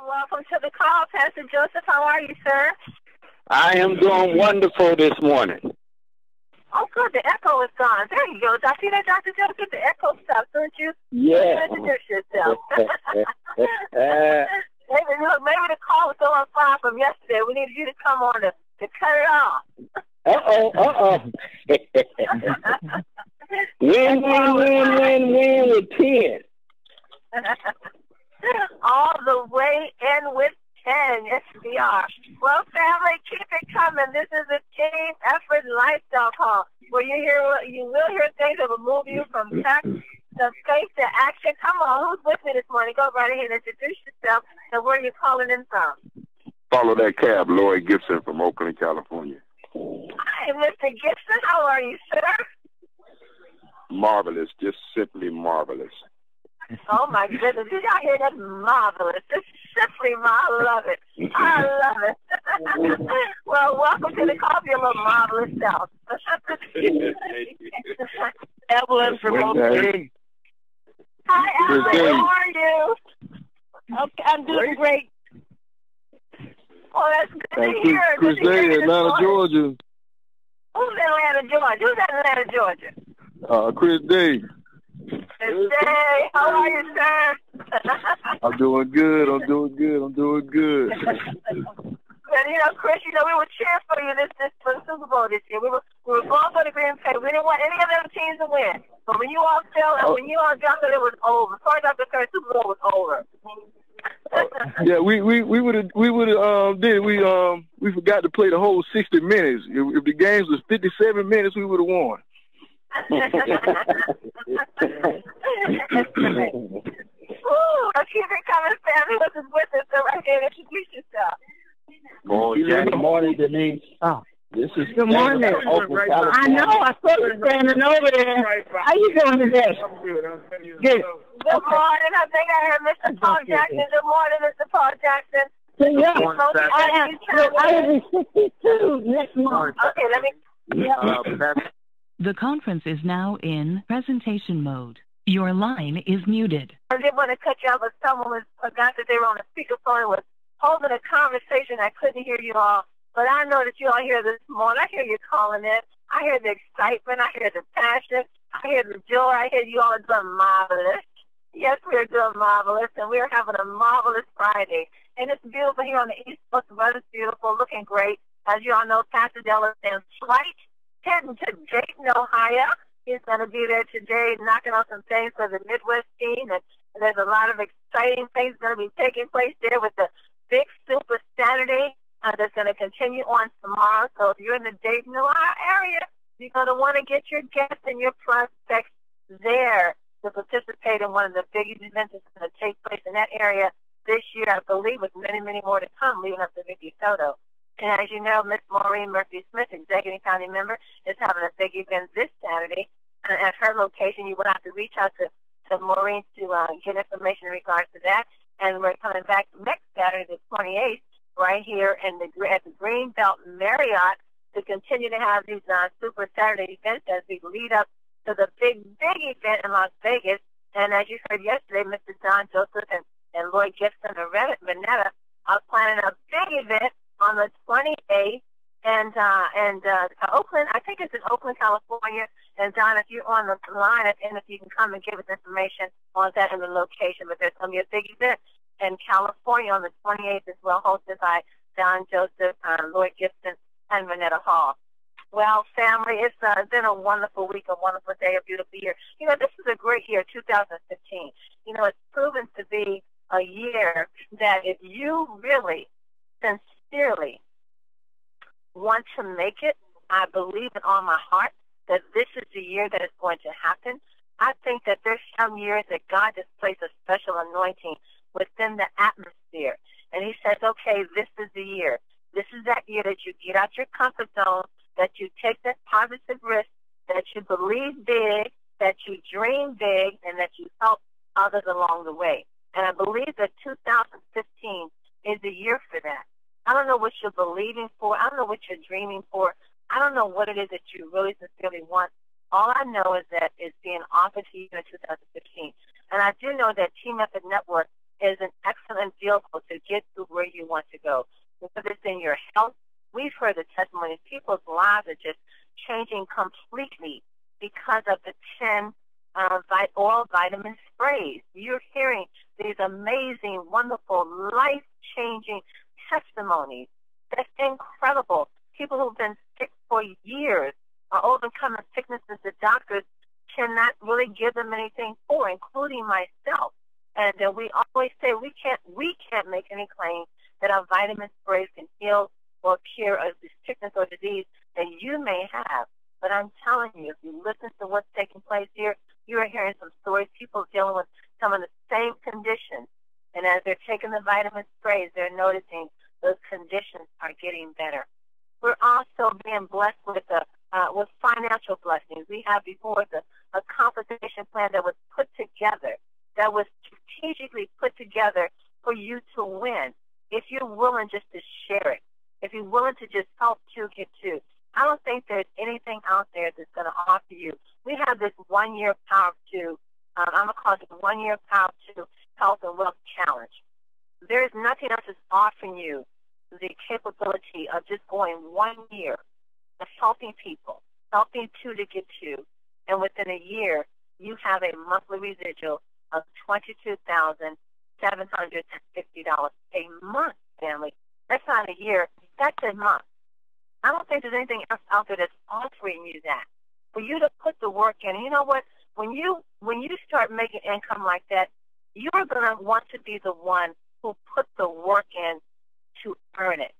Welcome to the call, Pastor Joseph. How are you, sir? I am doing wonderful this morning. Oh, good. The echo is gone. There you go. I see that, Dr. Joseph. The echo stopped, don't you? Yeah. Introduce yourself. Maybe the call was still on fire from yesterday. We needed you to come on to cut it off. Win with 10. All the way in with 10. Yes, we are. Well, family, keep it coming. This is a team effort lifestyle call where you will hear things that will move you from fact to faith to action. Come on, who's with me this morning? Go right ahead and introduce yourself and where you're calling in from. Follow that cab, Lloyd Gibson from Oakland, California. Hi, Mr. Gibson. How are you, sir? Marvelous, just simply marvelous. Oh, my goodness. Did y'all hear that? Marvelous. It's simply marvelous. I love it. I love it. Well, welcome to the Coffee, a little marvelous self. Evelyn from Oakland. Hi, Evelyn. How are you? Okay, I'm doing great. Oh, that's good to hear. Chris Day, Atlanta, Georgia. Who's in Atlanta, Georgia? Who's in Atlanta, Georgia? Chris Day. Chris Day, how are you, sir? I'm doing good. I'm doing good. And Chris, we were cheering for you this for the Super Bowl this year. We were going for the Green Bay. We didn't want any of them teams to win. But when you all fell and when you all dropped it, it was over. Sorry, Dr. Curry, Super Bowl was over. Yeah, we would have we forgot to play the whole 60 minutes. If the games was 57 minutes, we would have won. Ooh, keep it coming, family. This is with us. So right here, introduce yourself. Good morning, Denise. This is good morning. I know. I saw you standing over there. How you doing today? I'm good. I'm good. Good morning. I think I heard Mr. Paul Jackson. Good morning, Mr. Paul Jackson. Yeah, I will be 62 next month. Okay, let me. The conference is now in presentation mode. Your line is muted. I didn't want to cut you off, but someone forgot that they were on a speakerphone and was holding a conversation. I couldn't hear you all, but I know that you all hear this morning. I hear you calling in. I hear the excitement. I hear the passion. I hear the joy. I hear you all are doing marvelous. Yes, we're doing marvelous, and we're having a marvelous Friday. And it's beautiful here on the East Coast. The weather's beautiful, looking great. As you all know, Pastor Dell is in flight, heading to Dayton, Ohio. He's going to be there today knocking on some things for the Midwest team. And there's a lot of exciting things going to be taking place there with the Big Super Saturday that's going to continue on tomorrow. So if you're in the Dayton, Ohio area, you're going to want to get your guests and your prospects there to participate in one of the biggest events that's going to take place in that area this year, I believe, with many, many more to come, leading up to Vicky Soto. And as you know, Miss Maureen Murphy-Smith, Executive County Member, is having a big event this Saturday. And at her location, you will have to reach out to Maureen to get information in regards to that. And we're coming back next Saturday, the 28th, right here at the Greenbelt Marriott to continue to have these Super Saturday events as we lead up to the big event in Las Vegas. And as you heard yesterday, Mr. John Joseph and Lloyd Gibson and Vanetta are planning a big event on the 28th, and Oakland, I think it's in Oakland, California. And John, if you're on the line, and if you can come and give us information on that and the location, but there's going to be a big event in California on the 28th as well, hosted by John Joseph, Lloyd Gibson, and Vanetta Hall. Well, family, it's been a wonderful week, a wonderful day, a beautiful year. This is a great year, 2015. It's proven to be a year that if you really sincerely want to make it, I believe it on my heart that this is the year that it's going to happen. I think that there's some years that God just placed a special anointing within the atmosphere. And he says, okay, this is the year. This is that year that you get out your comfort zone, that you take that positive risk, that you believe big, that you dream big, and that you help others along the way. And I believe that 2015 is the year for that. I don't know what you're believing for. I don't know what you're dreaming for. I don't know what it is that you really sincerely want. All I know is that it's being offered to you in 2015. And I do know that Team Effort Network is an excellent vehicle to get to where you want to go. Whether it's in your health, we've heard the testimonies. People's lives are just changing completely because of the 10 oral vitamin sprays. You're hearing these amazing, wonderful, life-changing testimonies. That's incredible. People who've been sick for years are overcoming sicknesses that doctors cannot really give them anything for, including myself. And we always say we can't make any claim that our vitamin sprays can heal or cure a sickness or disease that you may have. But I'm telling you, if you listen to what's taking place here, you are hearing some stories, people dealing with some of the same conditions. And as they're taking the vitamin sprays, they're noticing those conditions are getting better. We're also being blessed with financial blessings. We have before us a compensation plan that was put together, that was strategically put together for you to win. If you're willing just to share it, if you're willing to just help two get two, I don't think there's anything out there that's going to offer you. We have this 1 year Power to, I'm going to call it the 1 year Power to Health and Wealth Challenge. There's nothing else that's offering you the capability of just going 1 year of helping people, helping two to get two, and within a year, you have a monthly residual of $22,750 a month, family. That's not a year. That's a month. I don't think there's anything else out there that's offering you that. For you to put the work in, and you know what? When you start making income like that, you're going to want to be the one who put the work in to earn it.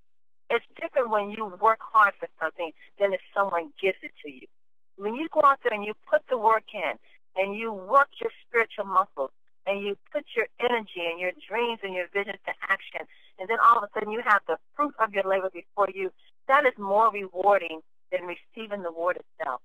It's different when you work hard for something than if someone gives it to you. When you go out there and you put the work in and you work your spiritual muscles and you put your energy and your dreams and your visions to action, and then all of a sudden you have the fruit of your labor before you, that is more rewarding than receiving the reward itself.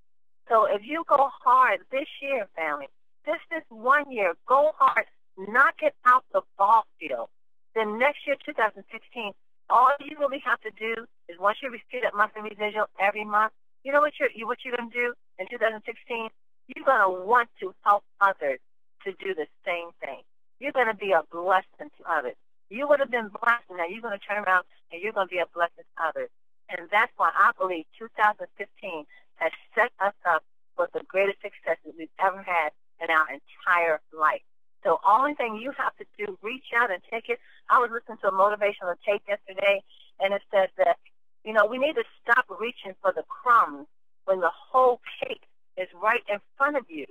So if you go hard this year, family, this 1 year, go hard, knock it out the ball field. Then next year, 2016, all you really have to do is once you receive that monthly residual every month, you know what you're going to do in 2016? You're going to want to help others to do the same thing. You're going to be a blessing to others. You would have been blessed, and now you're going to turn around and you're going to be a blessing to others. And that's why I believe 2015 has set us up for the greatest successes we've ever had in our entire life. So only thing you have to do, reach out and take it. I was listening to a motivational tape yesterday, and it says that, you know, we need to stop reaching for the crumbs when the whole cake is right in front of you.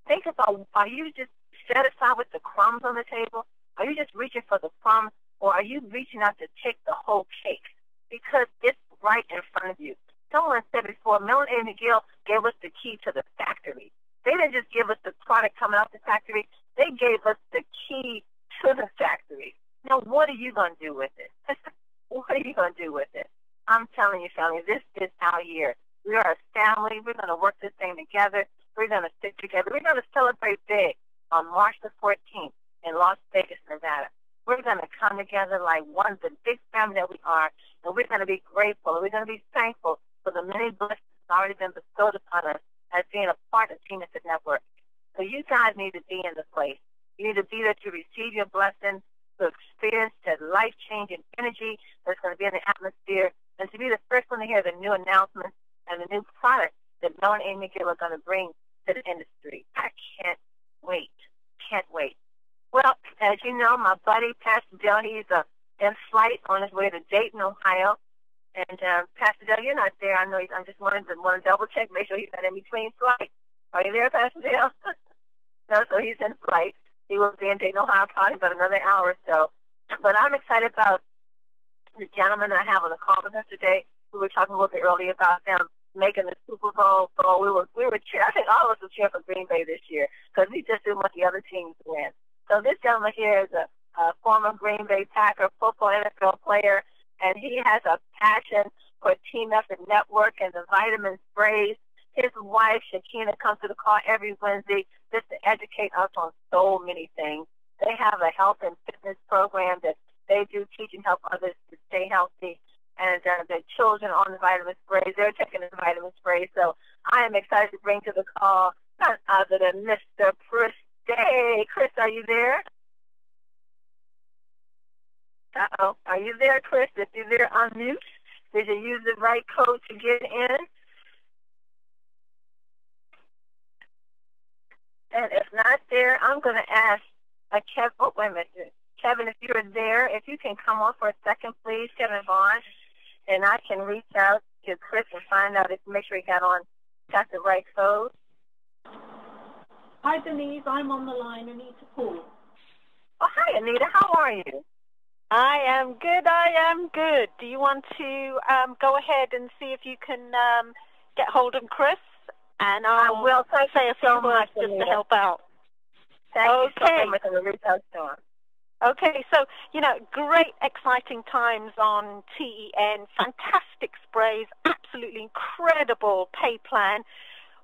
Think about, are you just satisfied with the crumbs on the table? Are you just reaching for the crumbs, or are you reaching out to take the whole cake? Because it's right in front of you. Someone said before, Melanie and McGill gave us the key to the factory. They didn't just give us the product coming out the factory. They gave us the key to the factory. Now, what are you going to do with it? What are you going to do with it? I'm telling you, family, this is our year. We are a family. We're going to work this thing together. We're going to stick together. We're going to celebrate big on March the 14th in Las Vegas, Nevada. We're going to come together like one, the big family that we are, and we're going to be grateful, and we're going to be thankful for the many blessings that have already been bestowed upon us as being a part of Team Intra Network. So you guys need to be in the place. You need to be there to receive your blessing, to experience that life-changing energy that's going to be in the atmosphere, and to be the first one to hear the new announcements and the new products that Mel and Amy McGill are going to bring to the industry. I can't wait. Can't wait. Well, as you know, my buddy, Pastor Dale, he's in flight on his way to Dayton, Ohio. And Pastor Dale, you're not there. I know I'm just wanting to double-check, make sure he's not in between flights. Are you there, Pastor Dale? No, so he's in flight. He will be in Dayton, Ohio, probably about another hour or so. But I'm excited about the gentleman that I have on the call with us today. We were talking a little bit earlier about them making the Super Bowl. So we were cheering. I think all of us were cheering for Green Bay this year because we just didn't want the other teams to win. So this gentleman here is a former Green Bay Packer, football NFL player, and he has a passion for Team Intra Network and the vitamin sprays. His wife, Shakina, comes to the call every Wednesday just to educate us on so many things. They have a health and fitness program that they do teach and help others to stay healthy. And the children on the vitamin sprays, they're taking the vitamin sprays. So I am excited to bring to the call none other than Mr. Chris Day. Chris, are you there? Uh-oh. Are you there, Chris? If you're there, unmute. Did you use the right code to get in? And if not there, I'm going to ask Kevin. Oh, wait a minute. Kevin, if you're there, if you can come on for a second, please, Kevin Vaughn, and I can reach out to Chris and find out if make sure he got the right code. Hi, Denise. I'm on the line. Anita Paul. Oh, hi, Anita. How are you? I am good. Do you want to go ahead and see if you can get hold of Chris? And I will say a few words just to help out. Thank you so much. I'm going to reach out to him. Okay, so, great, exciting times on TEN, fantastic sprays, absolutely incredible pay plan,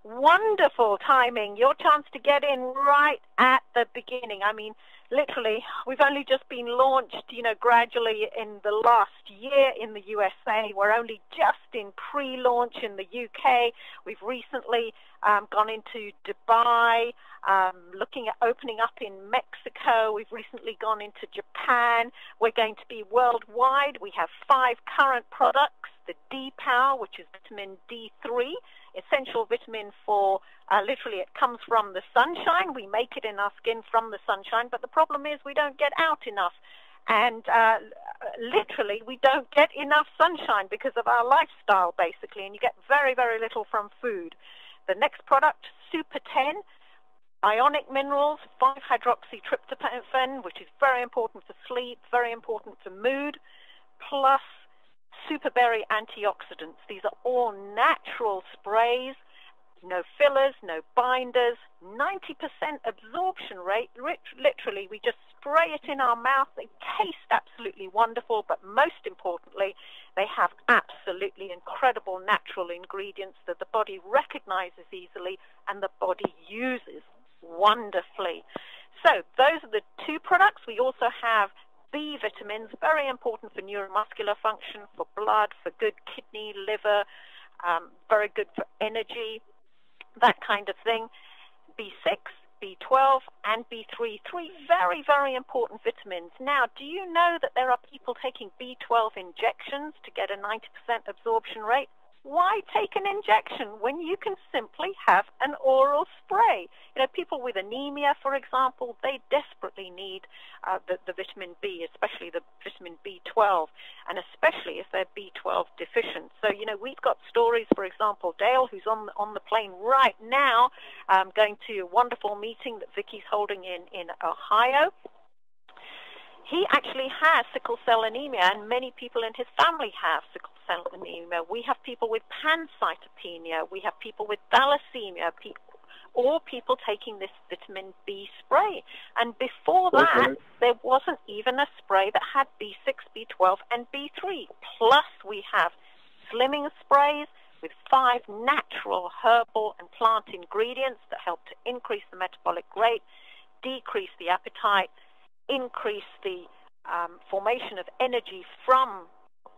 wonderful timing, your chance to get in right at the beginning. I mean, literally, we've only just been launched, gradually in the last year in the USA. We're only just in pre-launch in the UK. We've recently gone into Dubai, looking at opening up in Mexico. We've recently gone into Japan. We're going to be worldwide. We have 5 current products, the D-Power, which is vitamin D3, essential vitamin for, literally it comes from the sunshine. We make it in our skin from the sunshine, but the problem is we don't get out enough. And literally we don't get enough sunshine because of our lifestyle, basically, and you get very, very little from food. The next product, Super 10, ionic minerals, 5-hydroxytryptophan, which is very important for sleep, very important for mood, plus superberry antioxidants. These are all natural sprays, no fillers, no binders, 90% absorption rate. Literally, we just spray it in our mouth. They taste absolutely wonderful, but most importantly, they have absolutely incredible natural ingredients that the body recognizes easily and the body uses wonderfully. So those are the 2 products. We also have B vitamins, very important for neuromuscular function, for blood, for good kidney, liver, very good for energy, that kind of thing. B6, B12, and B3, 3 very, very important vitamins. Now, do you know that there are people taking B12 injections to get a 90% absorption rate? Why take an injection when you can simply have an oral spray? People with anemia, for example, they desperately need the vitamin B, especially the vitamin B12, and especially if they're B12 deficient. So, we've got stories, for example, Dale, who's on the plane right now, going to a wonderful meeting that Vicky's holding in Ohio. He actually has sickle cell anemia, and many people in his family have sickle cell anemia. We have people with pancytopenia. We have people with thalassemia, or people taking this vitamin B spray. And before that, there wasn't even a spray that had B6, B12, and B3. Plus, we have slimming sprays with 5 natural herbal and plant ingredients that help to increase the metabolic rate, decrease the appetite, increase the formation of energy from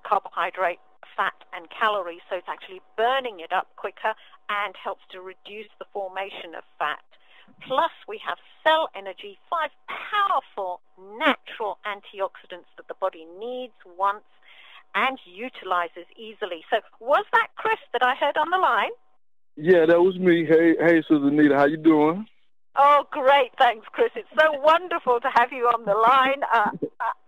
carbohydrate, fat, and calories, so it's actually burning it up quicker and helps to reduce the formation of fat. Plus, we have cell energy, 5 powerful natural antioxidants that the body needs, wants, and utilizes easily. So was that Chris that I heard on the line? Yeah, that was me. Hey, Sister Anita, how you doing? Oh, great. Thanks, Chris. It's so wonderful to have you on the line.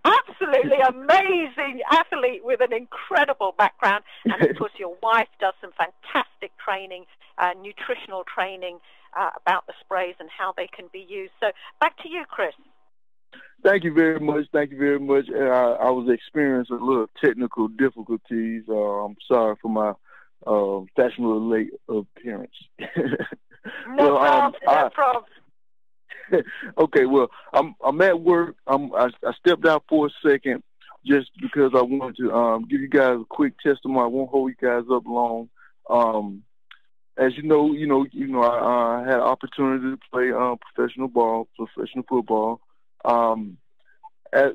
Absolutely amazing athlete with an incredible background. And, of course, your wife does some fantastic training, nutritional training about the sprays and how they can be used. So back to you, Chris. Thank you very much. Thank you very much. I was experiencing a little technical difficulties. I'm sorry for my fashionable late appearance. No problem. Okay, well, I'm at work. I stepped out for a second just because I wanted to give you guys a quick testimony. I won't hold you guys up long. As you know, I had an opportunity to play professional football.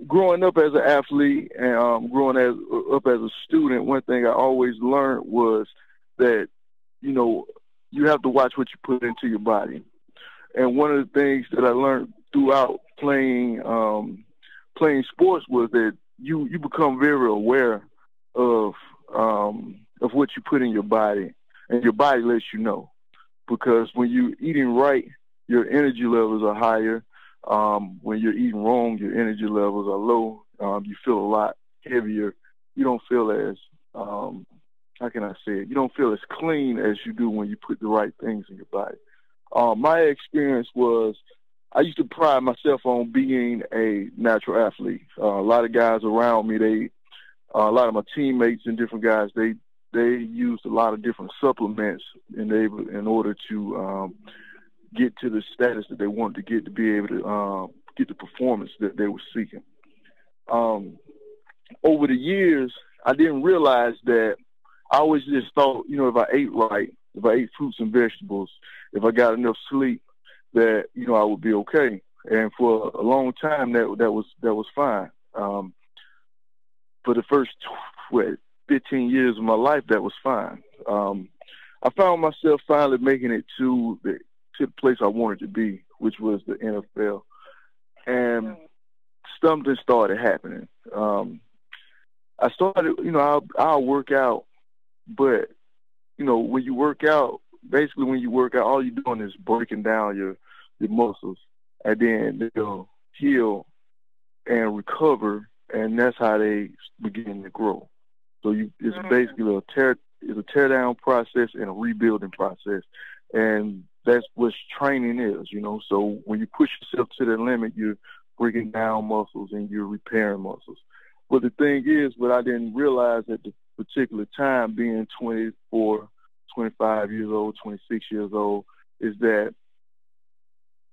Growing up as an athlete and growing up as a student, one thing I always learned was that, you have to watch what you put into your body. And one of the things that I learned throughout playing sports was that you become very aware of what you put in your body, and your body lets you know. Because when you're eating right, your energy levels are higher. When you're eating wrong, your energy levels are low. You feel a lot heavier. You don't feel as, how can I say it? You don't feel as clean as you do when you put the right things in your body. My experience was, I used to pride myself on being a natural athlete. A lot of guys around me, a lot of my teammates and different guys, they used a lot of different supplements in order to get to the status that they wanted to get, to be able to get the performance that they were seeking. Over the years, I didn't realize that. I always just thought, if I ate right, if I ate fruits and vegetables, if I got enough sleep, that I would be okay. And for a long time, that was fine. For the first 15 years of my life, that was fine. I found myself finally making it to the place I wanted to be, which was the NFL. And something started happening. I started, I'll work out, but, when you work out, all you're doing is breaking down your muscles, and then they'll heal and recover, and that's how they begin to grow. So it's basically a tear down process and a rebuilding process, and that's what training is, So when you push yourself to the limit, you're breaking down muscles and you're repairing muscles. But the thing is, what I didn't realize at the particular time, being 24, 25 years old, 26 years old, is that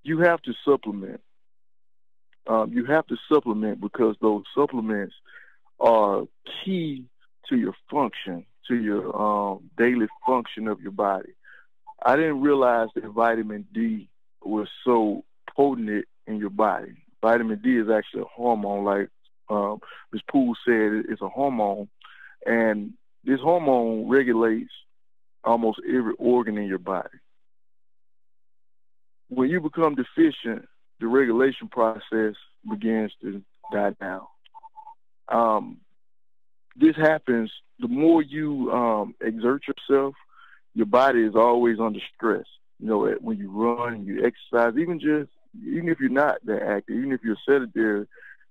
you have to supplement. You have to supplement because those supplements are key to your function, to your daily function of your body. I didn't realize that vitamin D was so potent in your body. Vitamin D is actually a hormone, like Ms. Poole said, it's a hormone, and this hormone regulates almost every organ in your body. When you become deficient, the regulation process begins to die down. This happens, the more you exert yourself, your body is always under stress. When you run, you exercise, even if you're not that active, even if you're sedentary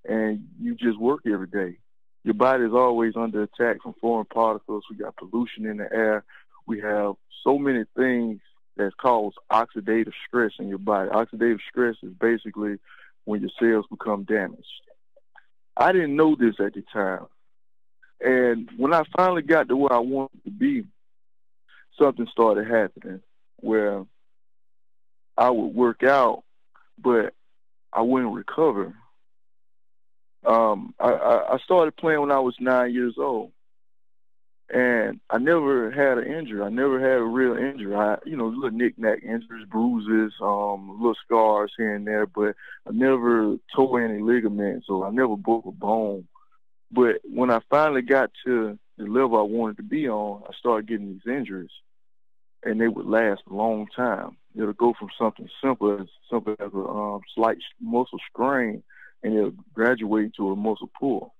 and you just work every day, your body is always under attack from foreign particles. We got pollution in the air. We have so many things that cause oxidative stress in your body. Oxidative stress is basically when your cells become damaged. I didn't know this at the time. And when I finally got to where I wanted to be, something started happening where I would work out, but I wouldn't recover. I started playing when I was 9 years old, and I never had an injury. I never had a real injury. Little knick-knack injuries, bruises, little scars here and there, but I never tore any ligaments, or I never broke a bone. But when I finally got to the level I wanted to be on, I started getting these injuries, and they would last a long time. It'll go from something simple as a slight muscle strain, and it'll graduate to a muscle pull.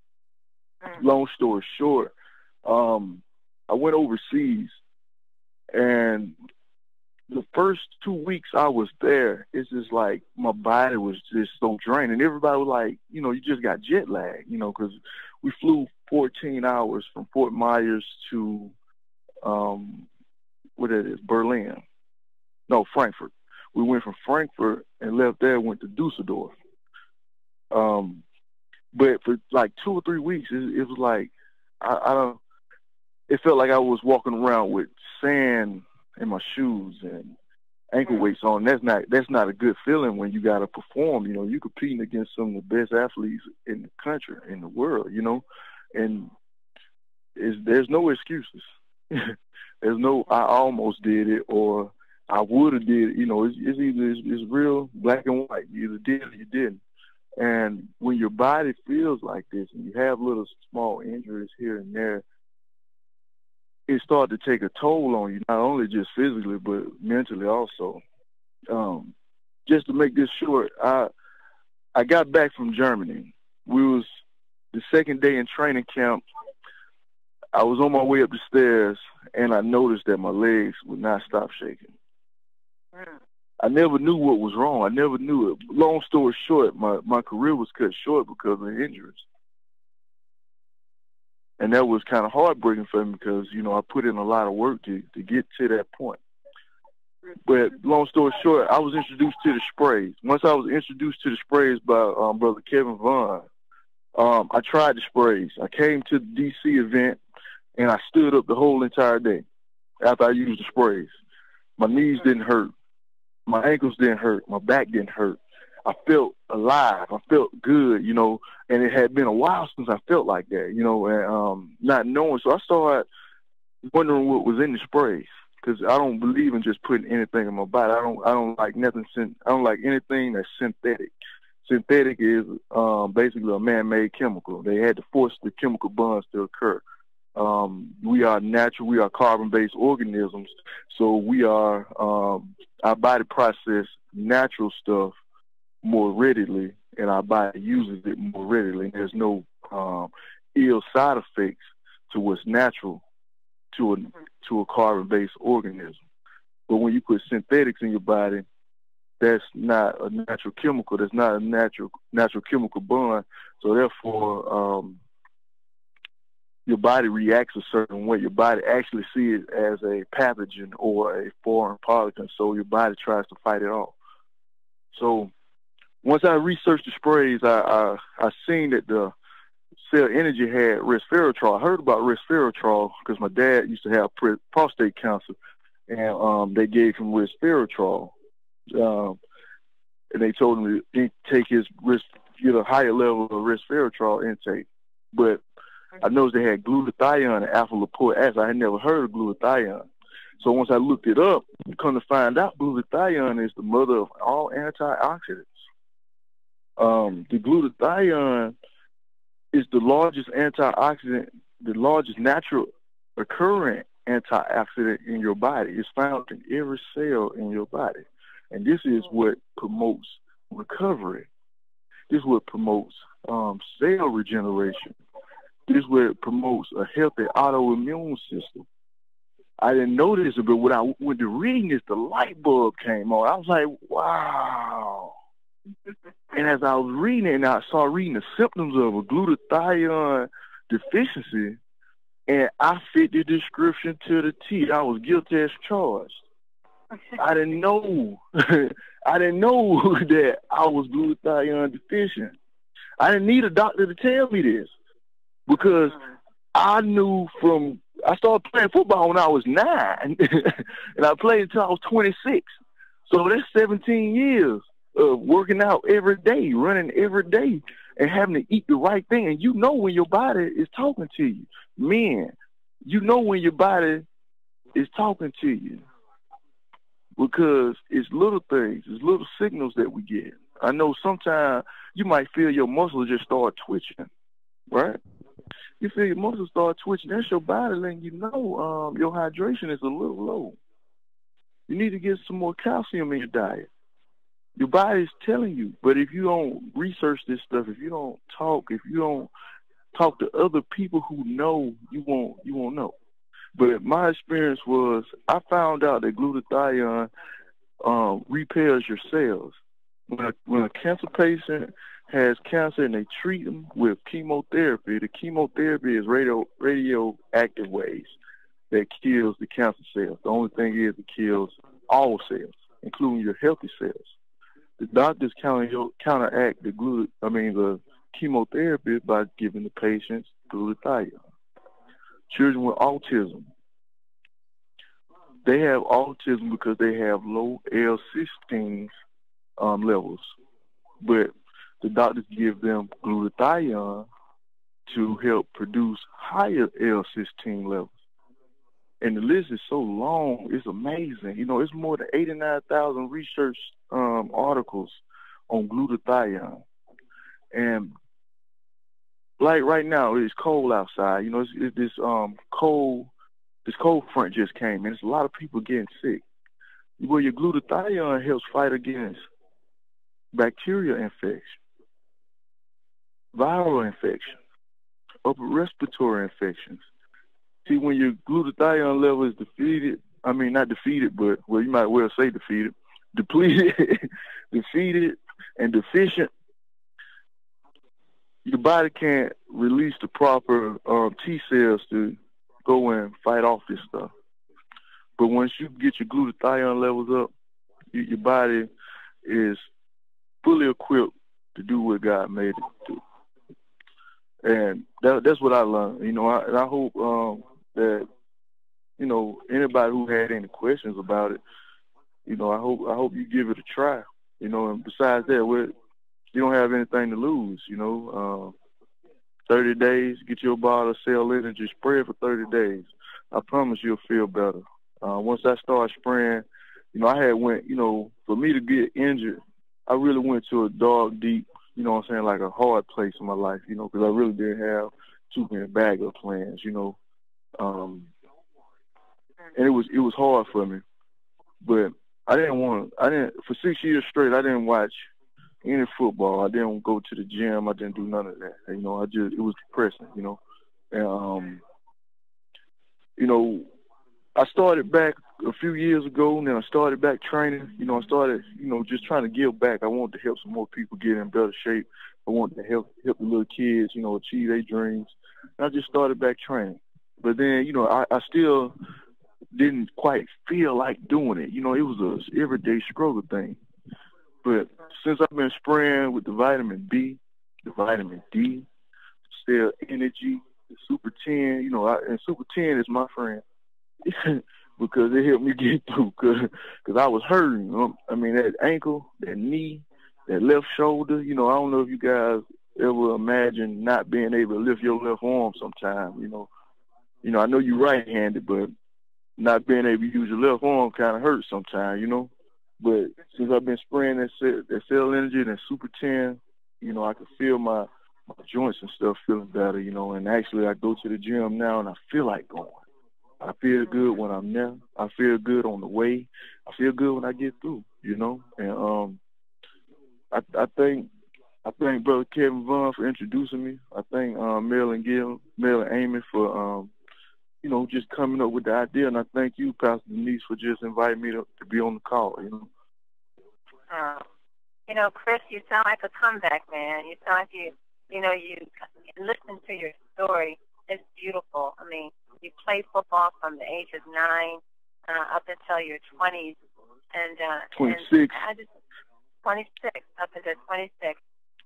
Long story short, I went overseas, and the first 2 weeks I was there, it's just like my body was just so drained, and everybody was like, you just got jet lag, because we flew 14 hours from Fort Myers to Berlin. No, Frankfurt. We went from Frankfurt and left there, went to Dusseldorf. But for like 2 or 3 weeks, it was like it felt like I was walking around with sand in my shoes and ankle weights on. That's not a good feeling when you got to perform. You're competing against some of the best athletes in the country, in the world. And there's no excuses. There's no I almost did it or I would have did it. It's real black and white. You either did or you didn't. And when your body feels like this and you have little small injuries here and there, it started to take a toll on you, not only just physically, but mentally also. Just to make this short, I got back from Germany. We was the second day in training camp, I was on my way up the stairs, and I noticed that my legs would not stop shaking. I never knew what was wrong. I never knew it. Long story short, my career was cut short because of injuries. And that was kind of heartbreaking for me because, you know, I put in a lot of work to get to that point. But long story short, I was introduced to the sprays. Once I was introduced to the sprays by Brother Kevin Vaughn, I tried the sprays. I came to the D.C. event, and I stood up the whole entire day after I used the sprays. My knees didn't hurt. My ankles didn't hurt. My back didn't hurt. I felt alive. I felt good, you know, and it had been a while since I felt like that, you know, and not knowing. So I started wondering what was in the sprays because I don't believe in just putting anything in my body. I don't like nothing. I don't like anything that's synthetic. Synthetic is basically a man-made chemical. They had to force the chemical bonds to occur. We are natural. We are carbon-based organisms. So we are, our body process natural stuff more readily, and our body uses it more readily. There's no ill side effects to what's natural to a carbon-based organism. But when you put synthetics in your body, that's not a natural chemical. That's not a natural chemical bond. So therefore, your body reacts a certain way. Your body actually sees it as a pathogen or a foreign particle, so your body tries to fight it off. So once I researched the sprays, I seen that the Cell Energy had resveratrol. I heard about resveratrol because my dad used to have prostate cancer, and they gave him resveratrol. And they told him to take get a higher level of resveratrol intake. But I noticed they had glutathione and alpha lipoic acid. I had never heard of glutathione. So once I looked it up, come to find out glutathione is the mother of all antioxidants. The glutathione is the largest antioxidant, the largest natural occurring antioxidant in your body. It's found in every cell in your body. And this is what promotes recovery. This is what promotes cell regeneration. This is what promotes a healthy autoimmune system. I didn't know this, but when I went to reading this, the light bulb came on. I was like, wow. And as I was reading it, and I started reading the symptoms of a glutathione deficiency, and I fit the description to the T. I was guilty as charged. I didn't know. I didn't know that I was glutathione deficient. I didn't need a doctor to tell me this because I knew I started playing football when I was 9, and I played until I was 26. So that's 17 years of working out every day, running every day, and having to eat the right thing. And you know when your body is talking to you. Men, you know when your body is talking to you. Because it's little things, it's little signals that we get. I know sometimes you might feel your muscles just start twitching, right? You feel your muscles start twitching. That's your body letting you know your hydration is a little low. You need to get some more calcium in your diet. Your body is telling you. But if you don't research this stuff, if you don't talk to other people who know, you won't know. But my experience was I found out that glutathione repairs your cells. When a cancer patient has cancer and they treat them with chemotherapy, the chemotherapy is radioactive waves that kills the cancer cells. The only thing is it kills all cells, including your healthy cells. The doctors counteract the chemotherapy by giving the patients glutathione. Children with autism, they have autism because they have low L-cysteine levels, but the doctors give them glutathione to help produce higher L-cysteine levels. And the list is so long, it's amazing. You know, it's more than 89,000 research articles on glutathione. And like right now, it's cold outside. You know, this cold front just came, and there's a lot of people getting sick. Well, your glutathione helps fight against bacterial infection, viral infection. upper respiratory infections. See, when your glutathione level is defeated, I mean, not defeated, but, well, you might well say defeated, depleted, defeated, and deficient, your body can't release the proper T cells to go and fight off this stuff. But once you get your glutathione levels up, your body is fully equipped to do what God made it to do. And that's what I learned. You know, I hope that, you know, anybody who had any questions about it, you know, I hope you give it a try. You know, and besides that, you don't have anything to lose, you know. 30 days, get your bottle of cell energy, spray it for 30 days. I promise you'll feel better. Once I started spraying, you know, I had went, you know, for me to get injured, I really went to a dark, deep, you know what I'm saying, like a hard place in my life, you know, because I really didn't have too many backup plans, you know. And it was hard for me. But for 6 years straight, I didn't watch any football. I didn't go to the gym. I didn't do none of that. You know, it was depressing, you know. And, you know, I started back a few years ago, and then I started back training. You know, I started, you know, just trying to give back. I wanted to help some more people get in better shape. I wanted to help the little kids, you know, achieve their dreams. And I just started back training. But then, you know, I still didn't quite feel like doing it. You know, it was a everyday struggle thing. But since I've been spraying with the vitamin B, the vitamin D, cell energy, the Super 10, you know, and Super 10 is my friend because it helped me get through because I was hurting. You know? I mean, that ankle, that knee, that left shoulder, you know, I don't know if you guys ever imagine not being able to lift your left arm sometime, you know. You know, I know you're right-handed, but not being able to use your left arm kind of hurts sometimes, you know. But since I've been spraying that cell energy and that Super 10, you know, I can feel my joints and stuff feeling better, you know. And actually, I go to the gym now, and I feel like going. I feel good when I'm there. I feel good on the way. I feel good when I get through, you know. And I thank Brother Kevin Vaughn for introducing me. I thank Mel and Amy for you know, just coming up with the idea, and I thank you, Pastor Denise, for just inviting me to be on the call, you know. You know, Chris, you sound like a comeback man. You sound like you listen to your story. It's beautiful. I mean, you played football from the age of 9 up until your 20s. And 26. 26, up until 26.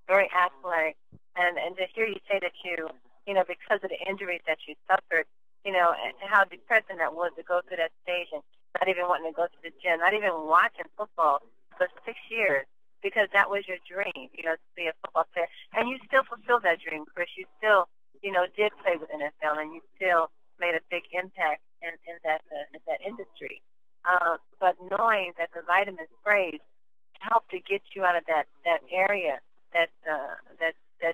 Very athletic. And to hear you say that you know, because of the injuries that you suffered, you know, and how depressing that was to go through that stage and not even wanting to go to the gym, not even watching football for 6 years because that was your dream, you know, to be a football player. And you still fulfilled that dream, Chris. You still, you know, did play with NFL and you still made a big impact in that industry. But knowing that the vitamin sprays helped to get you out of that area, that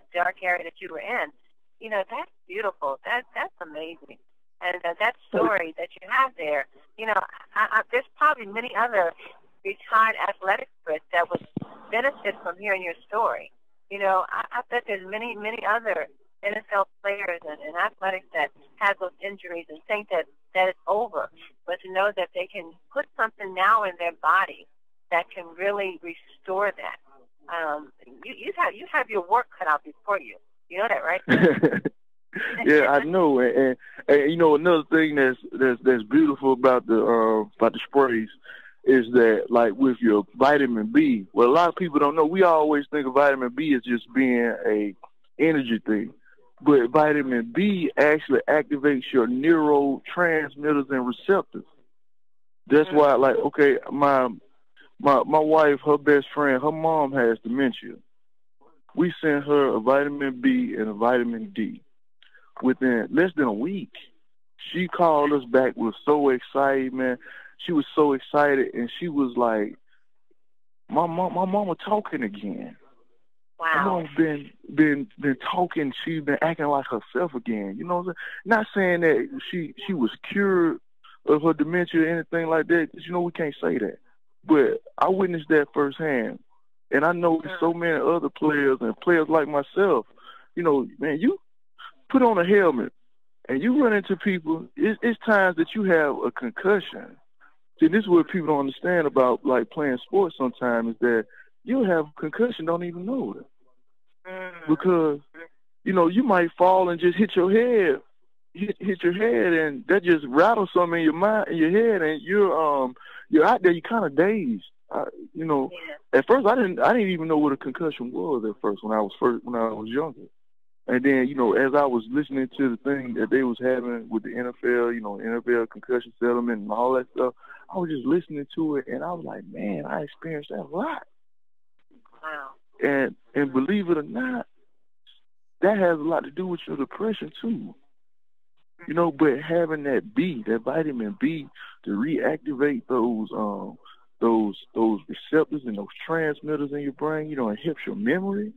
dark area that you were in, you know, that's beautiful. That's amazing. And that story that you have there, you know, there's probably many other retired athletic Chris that would benefit from hearing your story. You know, I bet there's many other NFL players and athletics that have those injuries and think that it's over, but to know that they can put something now in their body that can really restore that. You have your work cut out before you. You know that, right? Yeah, I know, and you know, another thing that's beautiful about the sprays is that, like, with your vitamin B, well, a lot of people don't know. We always think of vitamin B as just being a energy thing, but vitamin B actually activates your neurotransmitters and receptors. That's why, like, okay, my wife, her best friend, her mom has dementia. We sent her a vitamin B and a vitamin D. Within less than a week, she called us back, was so excited, man. She was so excited, and she was like, my mama talking again. Wow. My mama been talking. She's been acting like herself again. You know what I'm saying? Not saying that she was cured of her dementia or anything like that, because, you know, we can't say that. But I witnessed that firsthand. And I know so many other players and players like myself, you know, man, put on a helmet and you run into people, it's times that you have a concussion. See, this is what people don't understand about like playing sports sometimes, is that you'll have a concussion, don't even know it. Because, you know, you might fall and just hit your head, and that just rattles something in your mind, in your head, and you're out there, you're kind of dazed. You know, at first I didn't even know what a concussion was at first when I was younger. And then, you know, as I was listening to the thing that they was having with the NFL, you know, NFL concussion settlement and all that stuff, I was just listening to it, and I was like, man, I experienced that a lot. Wow. And believe it or not, that has a lot to do with your depression too. You know, but having that vitamin B, to reactivate those receptors and those transmitters in your brain, you know, it helps your memory.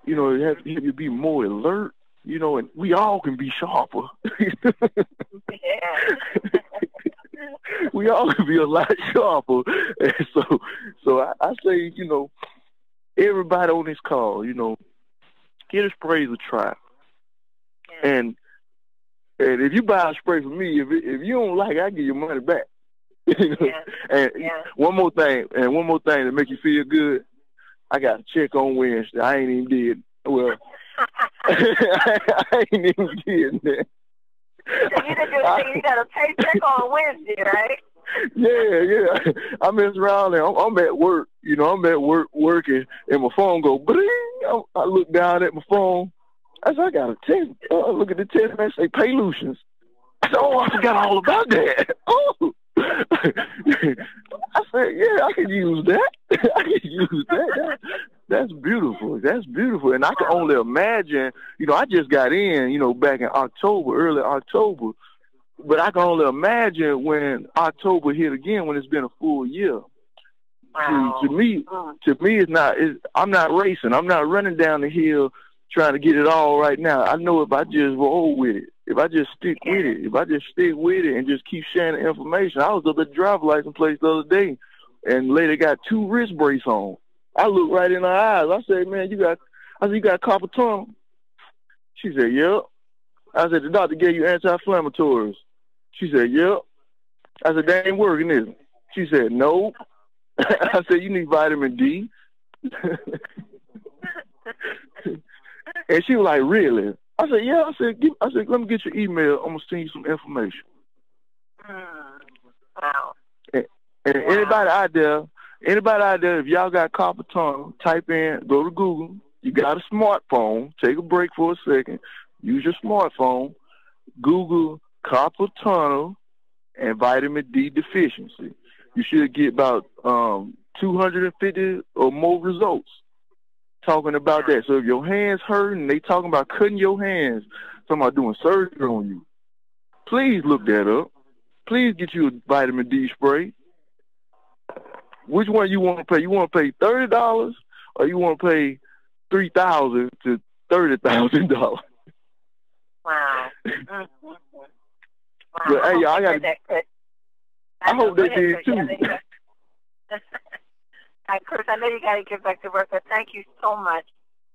You know, it helps you be more alert. You know, and we all can be sharper. We all can be a lot sharper. And so I say, you know, everybody on this call, you know, get a spray a try. And if you buy a spray from me, if you don't like it, I give you money back. You know? And one more thing to make you feel good, I got a check on Wednesday. I ain't even did. Well, I ain't even did that. You got a paycheck on Wednesday, right? Yeah. I mess around and I'm at work. You know, I'm at work working, and my phone go bling. I look down at my phone. I said, I got a text. Look at the text message, say Paylutions. I said, oh, I forgot all about that. Oh. I said, yeah, I can use that. I can use that. That's beautiful. That's beautiful. And I can only imagine, you know, I just got in, you know, back in early October. But I can only imagine when October hit again, when it's been a full year. Wow. To me, I'm not racing. I'm not running down the hill trying to get it all right now. I know if I just roll with it, if I just stick with it, and just keep sharing the information. I was at the driver's license place the other day, and the lady got 2 wrist braces on. I looked right in her eyes. I said, man, you got carpal tunnel? She said, yep. I said, the doctor gave you anti-inflammatories. She said, yep. I said, that ain't working, is it? She said, no. I said, you need vitamin D. And she was like, really? I said, yeah. I said, let me get your email. I'm gonna send you some information. Wow. And anybody out there, if y'all got carpal tunnel, type in, go to Google. You got a smartphone. Take a break for a second. Use your smartphone. Google carpal tunnel and vitamin D deficiency. You should get about 250 or more results talking about that. So if your hands hurting, they talking about cutting your hands, talking about doing surgery on you, please look that up. Please get you a vitamin D spray. Which one you want to pay? You want to pay $30 or you want to pay $3,000 to $30,000? Wow. But hey, y'all, I hope they did too. Chris, I know you got to get back to work, but thank you so much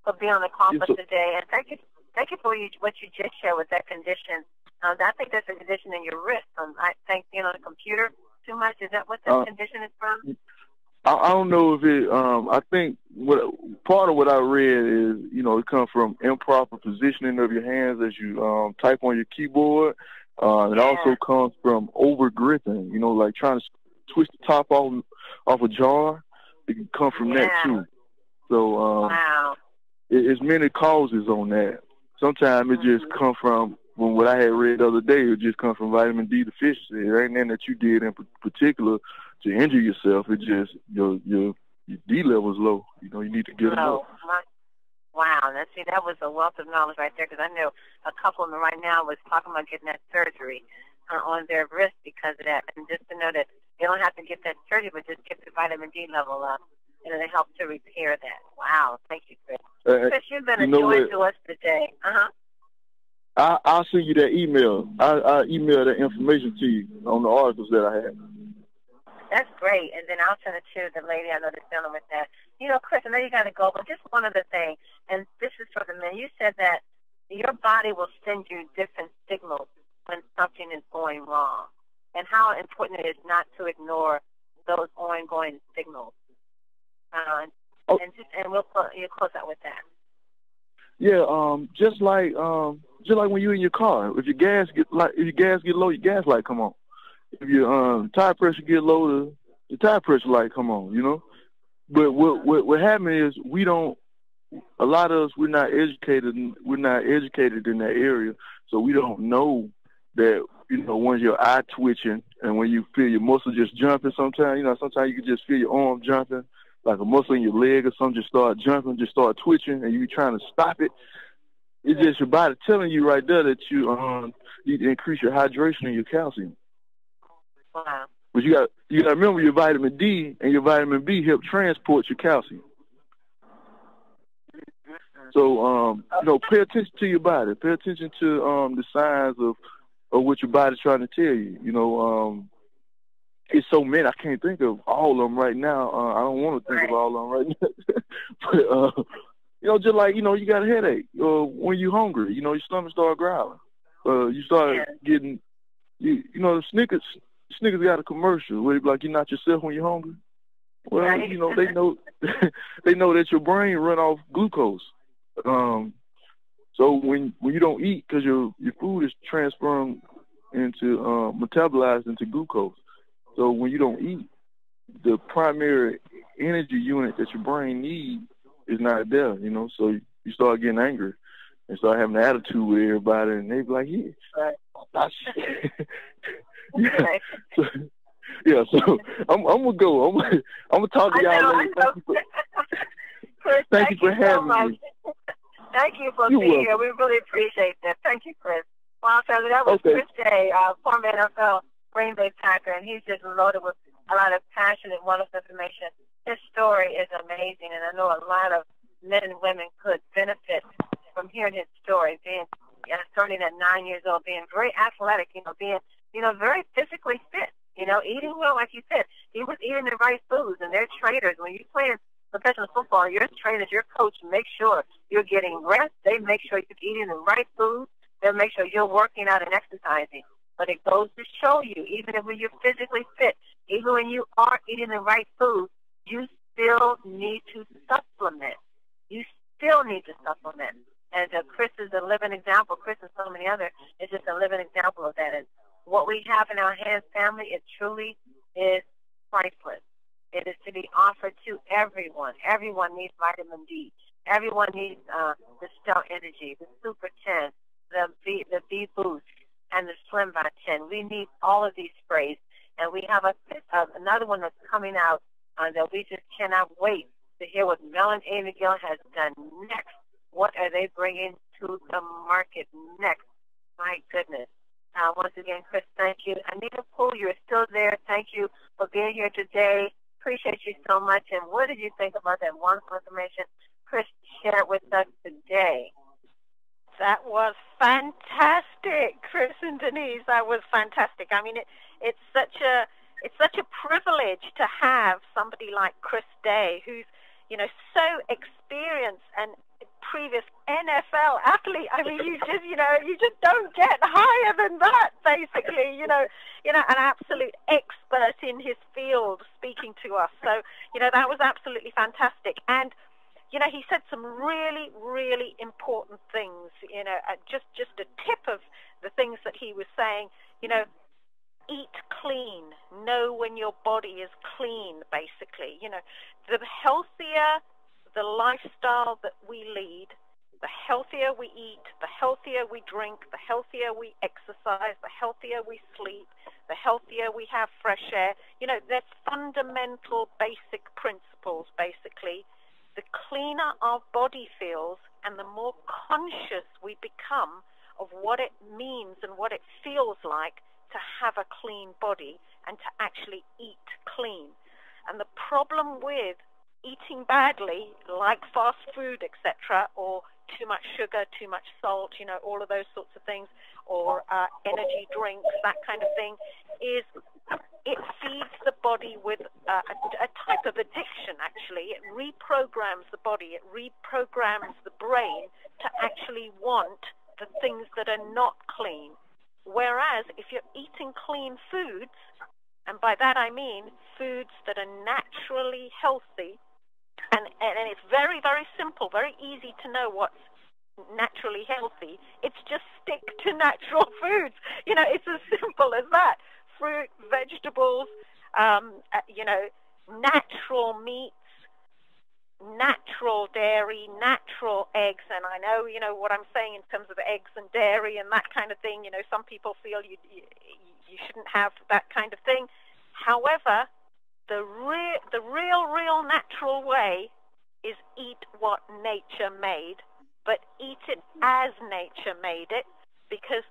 for being on the conference today, and thank you for what you just shared with that condition. I think there's a condition in your wrist. I think being on the computer too much. Is that what the condition is from? I don't know if it. I think part of what I read is, you know, it comes from improper positioning of your hands as you type on your keyboard. It also comes from over gripping. You know, like trying to twist the top off a jar. It can come from that too. So it's many causes on that. Sometimes it just comes from what I had read the other day. It just comes from vitamin D deficiency. It ain't nothing that you did in particular to injure yourself. It's just your D level's low. You know, you need to get them up. Wow, that was a wealth of knowledge right there, because I know a couple of them right now was talking about getting that surgery on their wrist because of that. And just to know that they don't have to get that surgery, but just get the vitamin D level up, and it helps to repair that. Wow, thank you, Chris. Chris, you've been a joy to us today. I'll send you that email. I'll email that information to you on the articles that I have. That's great. And then I'll send it to the lady I know that's dealing with that. You know, Chris, I know you got to go, but just one other thing, and this is for the men. You said that your body will send you different signals when something is going wrong, and how important it is not to ignore those ongoing signals. And we'll close out with that. Yeah, just like when you're in your car, if your gas get low, your gas light come on. If your tire pressure get low, the tire pressure light come on. You know, but what happens is a lot of us we're not educated in that area, so we don't know that, you know, when your eye twitching and when you feel your muscle just jumping. Sometimes you can just feel your arm jumping, like a muscle in your leg or something just start jumping, just start twitching, and you trying to stop it. It's just your body telling you right there that you need to increase your hydration and your calcium. Wow. But you got to remember your vitamin D and your vitamin B help transport your calcium. So you know, pay attention to your body. Pay attention to the signs of what your body's trying to tell you. You know, it's so many. I can't think of all of them right now. I don't want to think of all of them right now. But you know, just like, you know, you got a headache when you're hungry. You know, your stomach start growling. You start getting, you know, Snickers got a commercial where it's like, you're not yourself when you're hungry. Well, you know, they know that your brain run off glucose. So when you don't eat, because your food is transformed into metabolized into glucose. So when you don't eat, the primary energy unit that your brain needs is not there. You know, so you start getting angry and start having an attitude with everybody, and they be like, So I'm gonna go. I'm gonna talk to y'all later. Chris, thank you for having me. Thank you for being here. We really appreciate that. Thank you, Chris. Well, so that was Chris Day, former NFL Green Bay Packer, and he's just loaded with a lot of passionate, wonderful information. His story is amazing, and I know a lot of men and women could benefit from hearing his story, being starting at 9 years old, being very athletic, being, very physically fit, eating well, like you said. He was eating the right foods, and they're trainers. When you're playing professional football, your trainers, your coach make sure you're getting rest. They make sure you're eating the right foods. They'll make sure you're working out and exercising. But it goes to show you, even if you're physically fit, even when you are eating the right food, you still need to supplement. You still need to supplement. And Chris is a living example. Chris and so many others is just a living example of that. And what we have in our hands, family, it truly is priceless. It is to be offered to everyone. Everyone needs vitamin D. Everyone needs the Star Energy, the Super 10, the B Boost, and the Slim by 10. We need all of these sprays. And we have another one that's coming out that we just cannot wait to hear what Mel and A. McGill has done next. What are they bringing to the market next? My goodness. Once again, Chris, thank you. Anita Poole, you're still there. Thank you for being here today. Appreciate you so much. And what did you think about that wonderful information Chris shared with us today? That was fantastic, Chris and Denise. That was fantastic. I mean, it's such a privilege to have somebody like Chris Day, who's so experienced and previous NFL athlete. I mean, you just don't get higher than that, basically. An absolute expert in his field speaking to us. So, that was absolutely fantastic. And he said some really, really important things, just a tip of the things that he was saying, eat clean, know when your body is clean, basically. The healthier the lifestyle that we lead, the healthier we eat, the healthier we drink, the healthier we exercise, the healthier we sleep, the healthier we have fresh air. There's fundamental basic principles, basically. The cleaner our body feels and the more conscious we become of what it means and what it feels like to have a clean body and to actually eat clean. And the problem with eating badly, like fast food, etc., or too much sugar, too much salt, all of those sorts of things, or energy drinks, that kind of thing, is it feeds the body with a type of addiction, actually. It reprograms the body. It reprograms the brain to actually want the things that are not clean. Whereas if you're eating clean foods, and by that I mean foods that are naturally healthy, and it's very, very simple, very easy to know what's naturally healthy. It's just stick to natural foods. You know, it's as simple as that. Fruit, vegetables, you know, natural meats, natural dairy, natural eggs. And I know, you know, what I'm saying in terms of eggs and dairy and that kind of thing. You know, some people feel you shouldn't have that kind of thing. However, the real natural way is eat what nature made, but eat it as nature made it, because,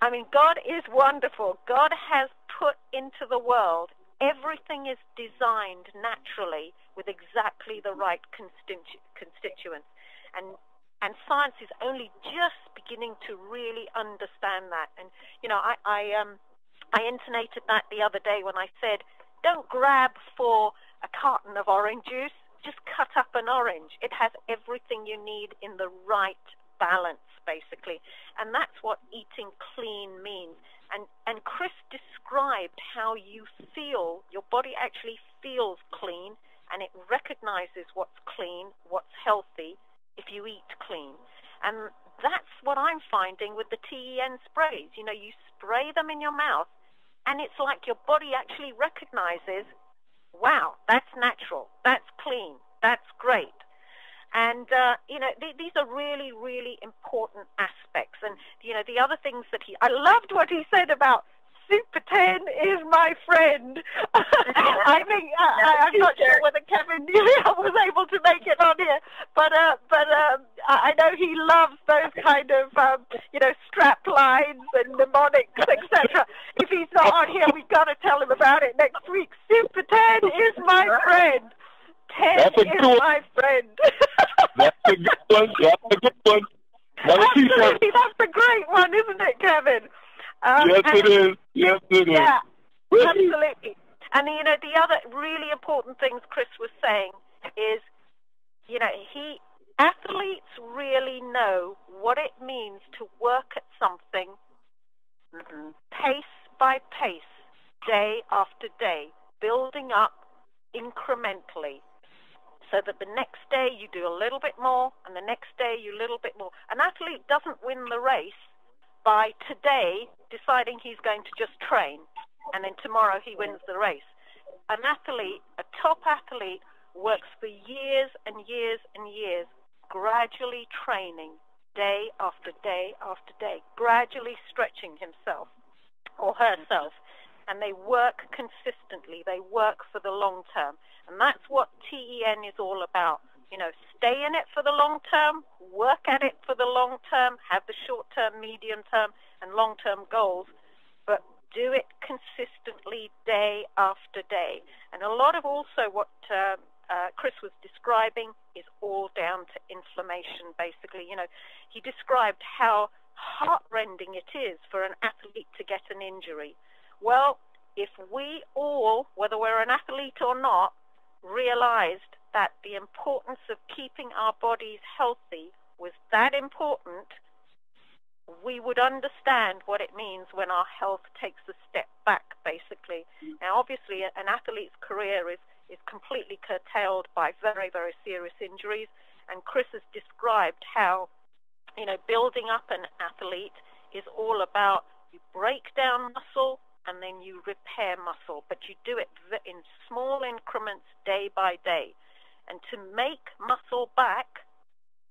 I mean, God is wonderful. God has put into the world, everything is designed naturally with exactly the right constituents. And science is only just beginning to really understand that. And, you know, I intonated that the other day when I said, don't grab for a carton of orange juice, just cut up an orange. It has everything you need in the right balance, basically. And that's what eating clean means. And Chris described how you feel, your body actually feels clean, and it recognizes what's clean, what's healthy, if you eat clean. And that's what I'm finding with the TEN sprays. You know, you spray them in your mouth, and it's like your body actually recognizes, wow, that's natural, that's clean, that's great. And, you know, these are really, really important aspects. And, you know, the other things that I loved what he said about Super 10 is my friend. I think, I'm not sure whether Kevin was able to make it on here, but I know he loves those kind of, you know, strap lines and mnemonics, etc. If he's not on here, we've got to tell him about it next week. Super 10 is my friend. 10 is my friend. That's a good one. That's a good one. Absolutely, that's a great one, isn't it, Kevin? Yes, it is. Yes, it is. Yeah, absolutely. And, you know, the other really important things Chris was saying is, you know, athletes really know what it means to work at something pace by pace, day after day, building up incrementally, so that the next day you do a little bit more, and the next day you a little bit more. An athlete doesn't win the race by today deciding he's going to just train, and then tomorrow he wins the race. An athlete, a top athlete, works for years and years and years, gradually training day after day after day, gradually stretching himself or herself. And they work consistently. They work for the long term. And that's what TEN is all about. You know, stay in it for the long term, work at it for the long term, have the short term, medium term, and long term goals, but do it consistently day after day. And a lot of also what Chris was describing is all down to inflammation, basically. You know, he described how heartrending it is for an athlete to get an injury. Well, if we all, whether we're an athlete or not, realized that the importance of keeping our bodies healthy was that important, we would understand what it means when our health takes a step back, basically. Now, obviously, an athlete's career is completely curtailed by very, very serious injuries, and Chris has described how, you know, building up an athlete is all about you break down muscle, and then you repair muscle, but you do it in small increments day by day. And to make muscle back,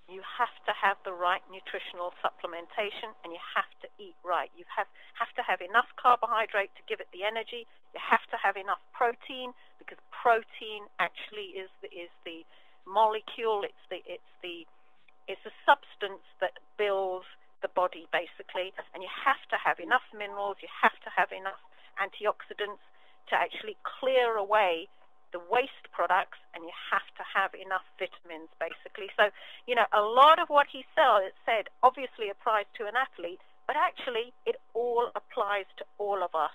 you have to have the right nutritional supplementation, and you have to eat right. You have to have enough carbohydrate to give it the energy. You have to have enough protein, because protein actually is the molecule. It's the substance that builds the body, basically. And you have to have enough minerals, you have to have enough antioxidants to actually clear away the waste products, and you have to have enough vitamins, basically. So, you know, a lot of what he said obviously applies to an athlete, but actually it all applies to all of us,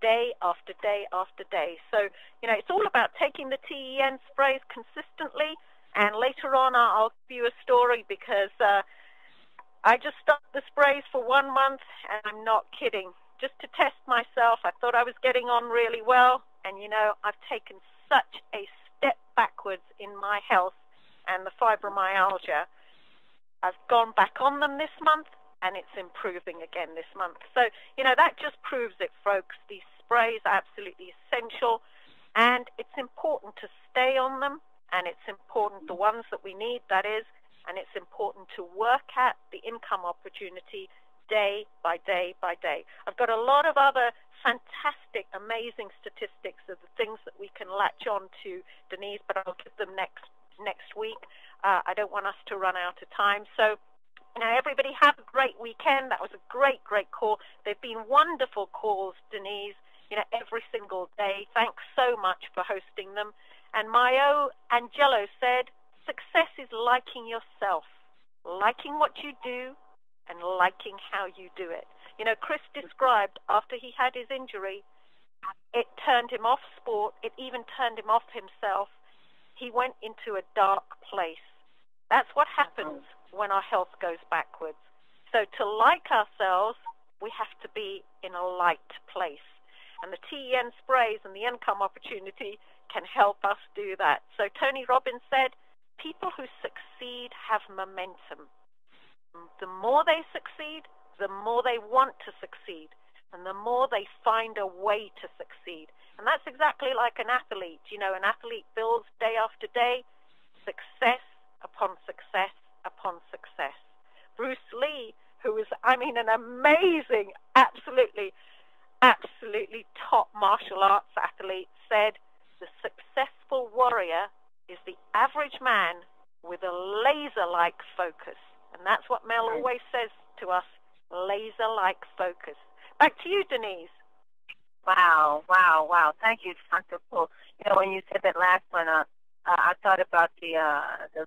day after day after day. So, you know, it's all about taking the TEN sprays consistently, And later on, I'll give you a story because I just stopped the sprays for 1 month, and I'm not kidding. Just to test myself, I thought I was getting on really well, and you know, I've taken such a step backwards in my health and the fibromyalgia. I've gone back on them this month, and it's improving again this month. So, you know, that just proves it, folks. These sprays are absolutely essential, and it's important to stay on them, and it's important, the ones that we need, that is, and it's important to work at the income opportunity day by day by day. I've got a lot of other fantastic, amazing statistics of the things that we can latch on to, Denise, but I'll give them next week. I don't want us to run out of time. So, you know, everybody have a great weekend. That was a great, great call. They've been wonderful calls, Denise, you know, every single day. Thanks so much for hosting them. And Mayo Angelo said, success is liking yourself, liking what you do, and liking how you do it. You know, Chris described after he had his injury, it turned him off sport. It even turned him off himself. He went into a dark place. That's what happens when our health goes backwards. So to like ourselves, we have to be in a light place. And the TEN sprays and the income opportunity can help us do that. So Tony Robbins said, people who succeed have momentum. The more they succeed, the more they want to succeed, and the more they find a way to succeed. And that's exactly like an athlete. You know, an athlete builds day after day, success upon success upon success. Bruce Lee, who is, I mean, an amazing, absolutely top martial arts athlete, said, the successful warrior is the average man with a laser-like focus. And that's what Mel always says to us, laser-like focus. Back to you, Denise. Wow. Thank you, Dr. Poole. You know, when you said that last one, I thought about the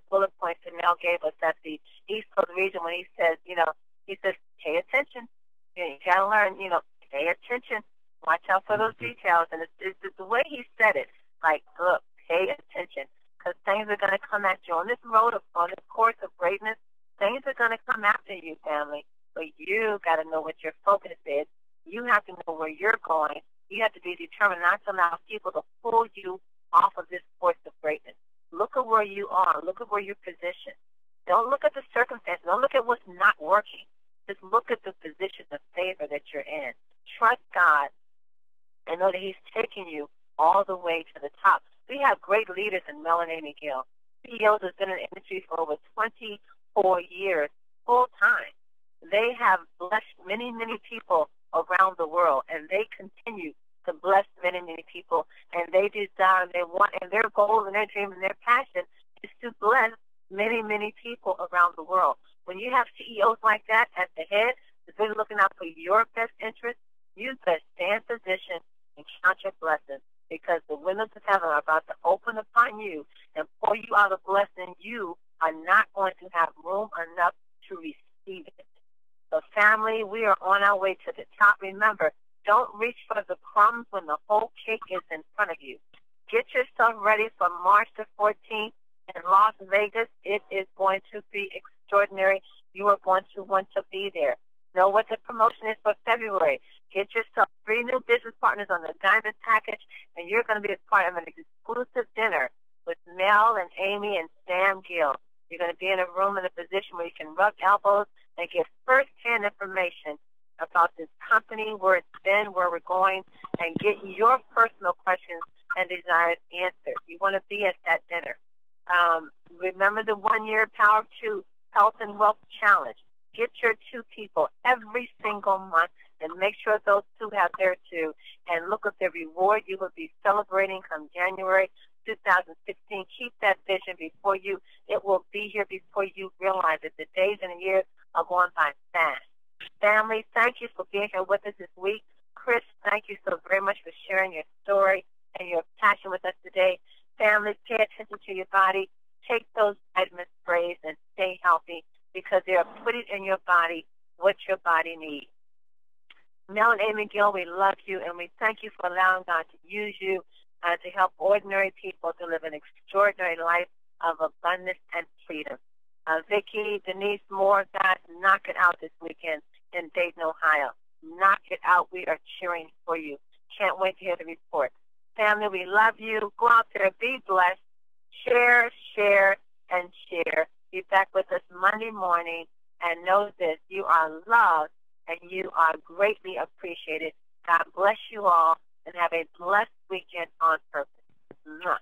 bullet points that Mel gave us at the East Coast region when he says, you know, he says, pay attention. You got to learn, you know, pay attention. Watch out for those details. And it's the way he said it, like, look, pay attention. Because things are going to come at you on this road, on this course of greatness. Things are going to come after you, family. But you got to know what your focus is. You have to know where you're going. You have to be determined not to allow people to pull you off of this course of greatness. Look at where you are. Look at where you're positioned. Don't look at the circumstances. Don't look at what's not working. Just look at the position of favor that you're in. Trust God and know that He's taking you all the way to the top. We have great leaders in Mel and Amy Gill. CEOs have been in the industry for over 24 years, full time. They have blessed many, many people around the world, and they continue to bless many, many people, and they desire, they want, and their goal and their dream and their passion is to bless many, many people around the world. When you have CEOs like that at the head, that's really looking out for your best interest, you better stay in position and count your blessings, because the windows of heaven are about to open upon you and pour you out a blessing you are not going to have room enough to receive it. So family, we are on our way to the top. Remember, don't reach for the crumbs when the whole cake is in front of you. Get yourself ready for March the 14th in Las Vegas. It is going to be extraordinary. You are going to want to be there. Know what the promotion is for February. Get yourself 3 new business partners on the Diamond Package, and you're going to be a part of an exclusive dinner with Mel and Amy and Sam Gill. You're going to be in a room in a position where you can rub elbows and get first-hand information about this company, where it's been, where we're going, and get your personal questions and desires answered. You want to be at that dinner. Remember the 1-year Power of 2 Health and Wealth Challenge. Get your 2 people every single month and make sure those 2 have their 2. And look at the reward you will be celebrating come January 2016. Keep that vision before you. It will be here before you realize it. The days and the years are going by fast. Family, thank you for being here with us this week. Chris, thank you so very much for sharing your story and your passion with us today. Family, pay attention to your body. Take those vitamin sprays and stay healthy, because they are putting in your body what your body needs. Mel and Amy Gill, we love you, and we thank you for allowing God to use you to help ordinary people to live an extraordinary life of abundance and freedom. Vicki, Denise Moore, guys, knock it out this weekend in Dayton, Ohio. Knock it out. We are cheering for you. Can't wait to hear the report. Family, we love you. Go out there. Be blessed. Share, share, and share. Be back with us Monday morning. And know this, you are loved and you are greatly appreciated. God bless you all and have a blessed weekend on purpose. Mwah.